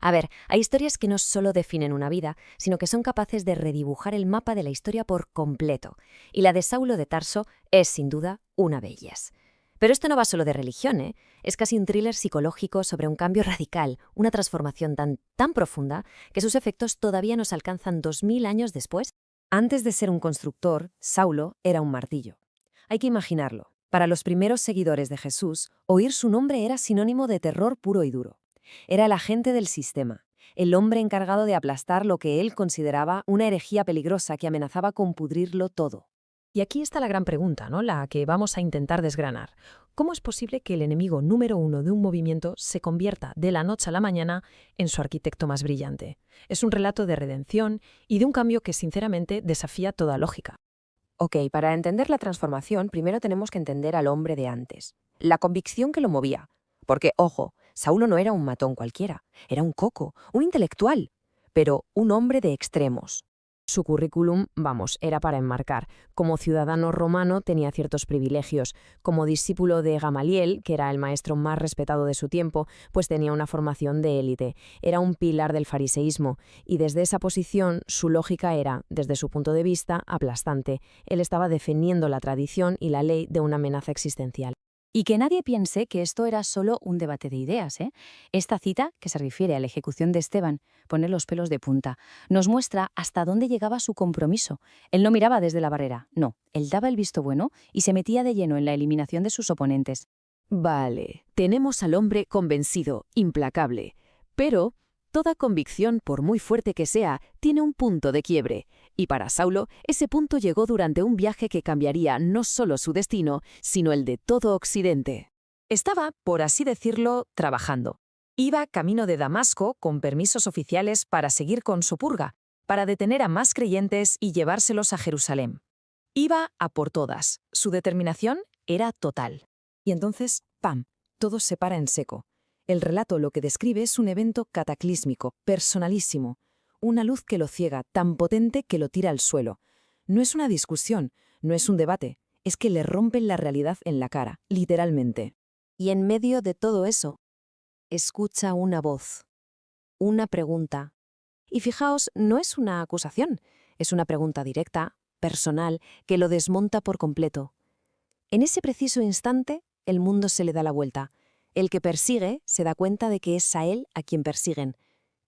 A ver, hay historias que no solo definen una vida, sino que son capaces de redibujar el mapa de la historia por completo. Y la de Saulo de Tarso es, sin duda, una de ellas. Pero esto no va solo de religión, ¿eh? Es casi un thriller psicológico sobre un cambio radical, una transformación tan profunda que sus efectos todavía nos alcanzan 2000 años después. Antes de ser un constructor, Saulo era un martillo. Hay que imaginarlo. Para los primeros seguidores de Jesús, oír su nombre era sinónimo de terror puro y duro. Era el agente del sistema, el hombre encargado de aplastar lo que él consideraba una herejía peligrosa que amenazaba con pudrirlo todo. Y aquí está la gran pregunta, ¿no? La que vamos a intentar desgranar. ¿Cómo es posible que el enemigo número uno de un movimiento se convierta de la noche a la mañana en su arquitecto más brillante? Es un relato de redención y de un cambio que sinceramente desafía toda lógica. Ok, para entender la transformación, primero tenemos que entender al hombre de antes, la convicción que lo movía. Porque, ojo, Saulo no era un matón cualquiera, era un coco, un intelectual, pero un hombre de extremos. Su currículum, vamos, era para enmarcar. Como ciudadano romano tenía ciertos privilegios. Como discípulo de Gamaliel, que era el maestro más respetado de su tiempo, pues tenía una formación de élite. Era un pilar del fariseísmo, y desde esa posición su lógica era, desde su punto de vista, aplastante. Él estaba defendiendo la tradición y la ley de una amenaza existencial. Y que nadie piense que esto era solo un debate de ideas, ¿eh? Esta cita, que se refiere a la ejecución de Esteban, pone los pelos de punta, nos muestra hasta dónde llegaba su compromiso. Él no miraba desde la barrera, no, él daba el visto bueno y se metía de lleno en la eliminación de sus oponentes. Vale, tenemos al hombre convencido, implacable, pero toda convicción, por muy fuerte que sea, tiene un punto de quiebre, y para Saulo ese punto llegó durante un viaje que cambiaría no solo su destino, sino el de todo Occidente. Estaba, por así decirlo, trabajando. Iba camino de Damasco con permisos oficiales para seguir con su purga, para detener a más creyentes y llevárselos a Jerusalén. Iba a por todas. Su determinación era total. Y entonces, ¡pam!, todo se para en seco. El relato lo que describe es un evento cataclísmico, personalísimo, una luz que lo ciega, tan potente que lo tira al suelo. No es una discusión, no es un debate, es que le rompen la realidad en la cara, literalmente. Y en medio de todo eso, escucha una voz, una pregunta. Y fijaos, no es una acusación, es una pregunta directa, personal, que lo desmonta por completo. En ese preciso instante, el mundo se le da la vuelta. El que persigue se da cuenta de que es a él a quien persiguen.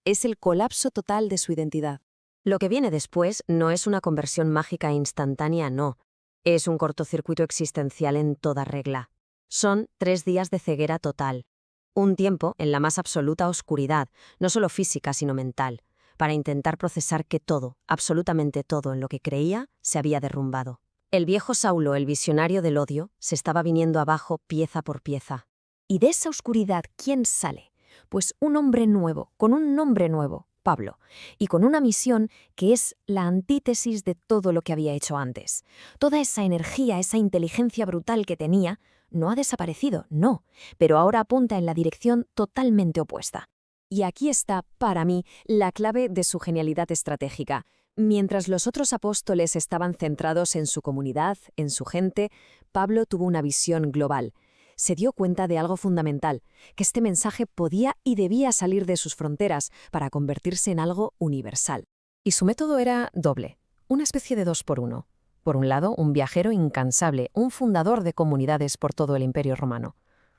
Es el colapso total de su identidad. Lo que viene después no es una conversión mágica e instantánea, no. Es un cortocircuito existencial en toda regla. Son 3 días de ceguera total. Un tiempo en la más absoluta oscuridad, no solo física sino mental, para intentar procesar que todo, absolutamente todo en lo que creía, se había derrumbado. El viejo Saulo, el visionario del odio, se estaba viniendo abajo pieza por pieza. ¿Y de esa oscuridad quién sale? Pues un hombre nuevo, con un nombre nuevo, Pablo, y con una misión que es la antítesis de todo lo que había hecho antes. Toda esa energía, esa inteligencia brutal que tenía, no ha desaparecido, no, pero ahora apunta en la dirección totalmente opuesta. Y aquí está, para mí, la clave de su genialidad estratégica. Mientras los otros apóstoles estaban centrados en su comunidad, en su gente, Pablo tuvo una visión global. Se dio cuenta de algo fundamental, que este mensaje podía y debía salir de sus fronteras para convertirse en algo universal. Y su método era doble, una especie de 2 por 1. Por un lado, un viajero incansable, un fundador de comunidades por todo el Imperio Romano.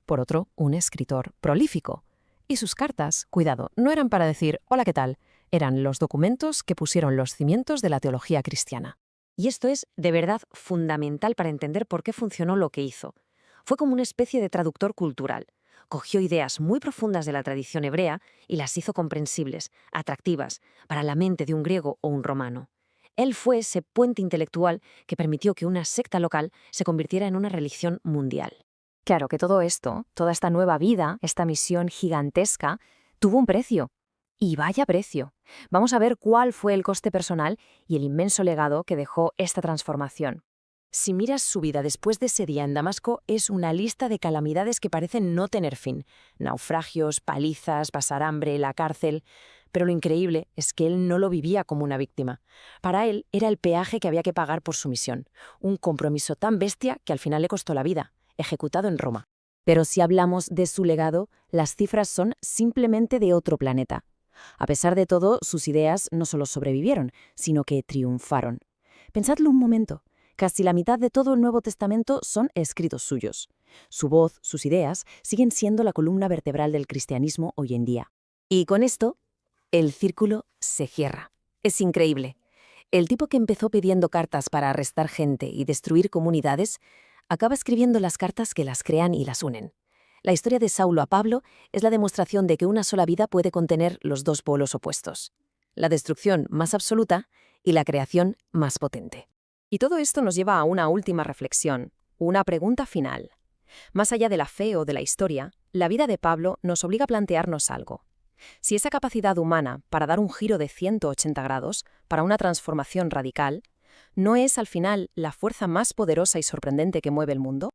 Por otro, un escritor prolífico. Y sus cartas, cuidado, no eran para decir «Hola, ¿qué tal?», eran los documentos que pusieron los cimientos de la teología cristiana. Y esto es, de verdad, fundamental para entender por qué funcionó lo que hizo. Fue como una especie de traductor cultural. Cogió ideas muy profundas de la tradición hebrea y las hizo comprensibles, atractivas, para la mente de un griego o un romano. Él fue ese puente intelectual que permitió que una secta local se convirtiera en una religión mundial. Claro que todo esto, toda esta nueva vida, esta misión gigantesca, tuvo un precio. Y vaya precio. Vamos a ver cuál fue el coste personal y el inmenso legado que dejó esta transformación. Si miras su vida después de ese día en Damasco, es una lista de calamidades que parecen no tener fin. Naufragios, palizas, pasar hambre, la cárcel. Pero lo increíble es que él no lo vivía como una víctima. Para él era el peaje que había que pagar por su misión. Un compromiso tan bestia que al final le costó la vida, ejecutado en Roma. Pero si hablamos de su legado, las cifras son simplemente de otro planeta. A pesar de todo, sus ideas no solo sobrevivieron, sino que triunfaron. Pensadlo un momento. Casi la mitad de todo el Nuevo Testamento son escritos suyos. Su voz, sus ideas, siguen siendo la columna vertebral del cristianismo hoy en día. Y con esto, el círculo se cierra. Es increíble. El tipo que empezó pidiendo cartas para arrestar gente y destruir comunidades, acaba escribiendo las cartas que las crean y las unen. La historia de Saulo a Pablo es la demostración de que una sola vida puede contener los dos polos opuestos. La destrucción más absoluta y la creación más potente. Y todo esto nos lleva a una última reflexión, una pregunta final. Más allá de la fe o de la historia, la vida de Pablo nos obliga a plantearnos algo. Si esa capacidad humana para dar un giro de 180 grados, para una transformación radical, ¿no es al final la fuerza más poderosa y sorprendente que mueve el mundo?